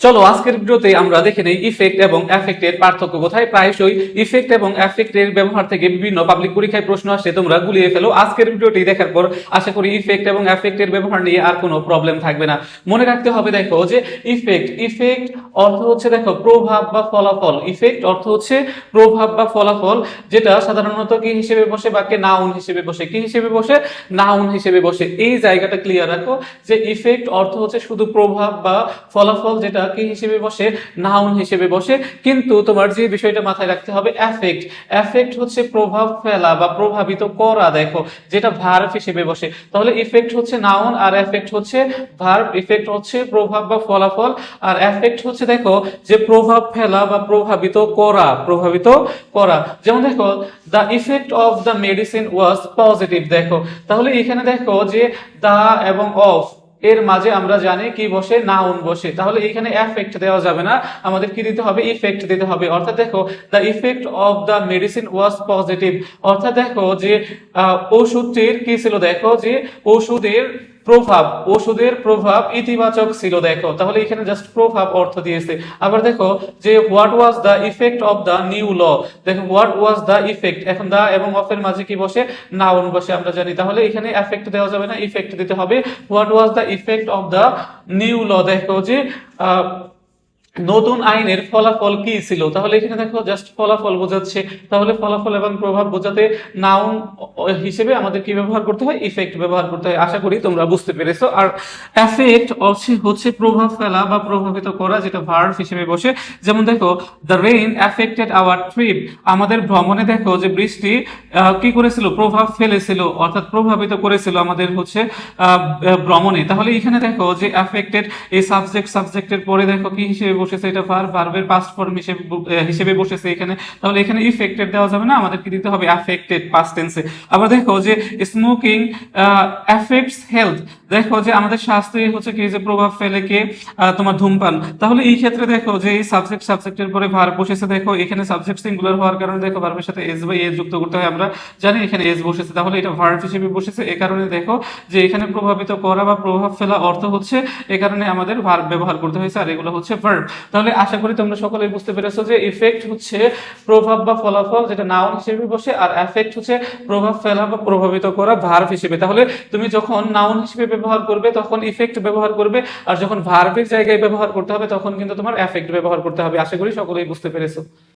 চলো আজকের ভিডিওতে আমরা দেখে নেই ইফেক্ট এবং এফেক্টের পার্থক্য কোথায়। প্রায়শই ইফেক্ট এবং এফেক্টের ব্যবহার থেকে বিভিন্ন পাবলিক পরীক্ষায় প্রশ্ন আসে, তোমরা গুলিয়ে ফেলো। আজকের ভিডিওটি দেখার পর আশা করি ইফেক্ট এবং এফেক্টের ব্যবহার নিয়ে আর কোনো প্রবলেম থাকবে না। মনে রাখতে হবে, দেখো যে ইফেক্ট অর্থ হচ্ছে দেখো প্রভাব বা ফলাফল। ইফেক্ট অর্থ হচ্ছে প্রভাব বা ফলাফল, যেটা সাধারণত কি হিসেবে বসে, বাক্যে নাউন হিসেবে বসে। কি হিসেবে বসে? নাউন হিসেবে বসে। এই জায়গাটা ক্লিয়ার রাখো যে ইফেক্ট অর্থ হচ্ছে শুধু প্রভাব বা ফলাফল, যেটা কি হিসেবে বসে? নাউন হিসেবে বসে। কিন্তু তোমার যে বিষয়টা মাথায় রাখতে হবে, এফেক্ট হচ্ছে প্রভাব ফেলা বা প্রভাবিত করা, দেখো যেটা ভার্ব হিসেবে বসে। তাহলে ইফেক্ট হচ্ছে নাউন আর এফেক্ট হচ্ছে ভার্ব। ইফেক্ট হচ্ছে প্রভাব বা ফলাফল, আর এফেক্ট হচ্ছে দেখো যে প্রভাব ফেলা বা প্রভাবিত করা। যেমন দেখো the effect of the medicine was positive. দেখো তাহলে এখানে দেখো যে দা এবং অফ এর মাঝে আমরা জানি কি বসে? নাউন বসে। তাহলে এখানে এফেক্ট দেওয়া যাবে না, আমাদের কি দিতে হবে? ইফেক্ট দিতে হবে। অর্থাৎ দেখো the effect of the medicine was positive, অর্থাৎ দেখো যে ওষুধটির কি ছিল? দেখো যে ওষুধের প্রভাব ইতিবাচক ছিল। দেখো তাহলে এখানে জাস্ট প্রভাব অর্থ দিয়েছে। আবার দেখো যে what was the effect of the new law. দেখো হোয়াট ওয়াজ দ্য ইফেক্ট, এখন দা এবং অফ এর মাঝে কি বসে? নাউন বসে, আমরা জানি। তাহলে এখানে এফেক্ট দেওয়া যাবে না, ইফেক্ট দিতে হবে। What was the effect of the new law, দেখো যে নতুন আইনের ফলাফল কি ছিল। তাহলে এখানে দেখো জাস্ট ফলাফল বোঝাচ্ছে। তাহলে ফলাফল এবং প্রভাব বোঝাতে নাউন হিসেবে আমাদের কি ব্যবহার করতে হয়? ইফেক্ট ব্যবহার করতে হয়। আশা করি তোমরা বুঝতে পেরেছো। আর এফেক্ট হচ্ছে প্রভাব ফেলা বা প্রভাবিত করা, যেটা ভার্ব হিসেবে বসে। যেমন দেখো the rain affected hour trip, আমাদের ভ্রমণে দেখো যে বৃষ্টি কি করেছিল? প্রভাব ফেলেছিল, অর্থাৎ প্রভাবিত করেছিল আমাদের হচ্ছে ভ্রমণে। তাহলে এখানে দেখো যে এফেক্টেড এই সাবজেক্টের পরে দেখো কি হিসেবে বসেছে? এটা ভার্বের পাস্ট ফর্ম হিসেবে বসেছে এখানে। তাহলে এখানে ইফেক্টেড দেওয়া যাবে না, আমাদের কি দিতে হবে? এফেক্টেড পাস্ট টেন্সে। আবার দেখো যে স্মোকিং এফেক্টস হেলথ, দেখো যে আমাদের স্বাস্থ্যে হচ্ছে কি যে প্রভাব ফেলে কে? তোমার ধূমপান। তাহলে এই ক্ষেত্রে দেখো যে এই সাবজেক্টের পরে ভার্ব বসেছে। দেখো এখানে সাবজেক্ট সিঙ্গুলার হওয়ার কারণে দেখো ভার্বের সাথে এস বাই এস যুক্ত করতে হয়, আমরা জানি। এখানে এস বসেছে, তাহলে এটা ভার্ব হিসেবে বসেছে। এই কারণে দেখো যে এখানে প্রভাবিত করা বা প্রভাব ফেলা অর্থ হচ্ছে, এই কারণে আমাদের ভার্ব ব্যবহার করতে হয়েছে, আর এগুলো হচ্ছে ভার্ব। তাহলে আশা করি তোমরা সকলেই বুঝতে পেরেছো যে ইফেক্ট হচ্ছে প্রভাব বা ফলাফল, যেটা নাউন হিসেবে বসে, আর এফেক্ট হচ্ছে প্রভাব ফেলা বা প্রভাবিত করা, ভার্ব হিসেবে। তাহলে তুমি যখন নাউন হিসেবে ব্যবহার করবে তখন ইফেক্ট ব্যবহার করবে, আর যখন ভার্বের জায়গায় ব্যবহার করতে হবে তখন কিন্তু তোমার এফেক্ট ব্যবহার করতে হবে। আশা করি সকলেই বুঝতে পেরেছো।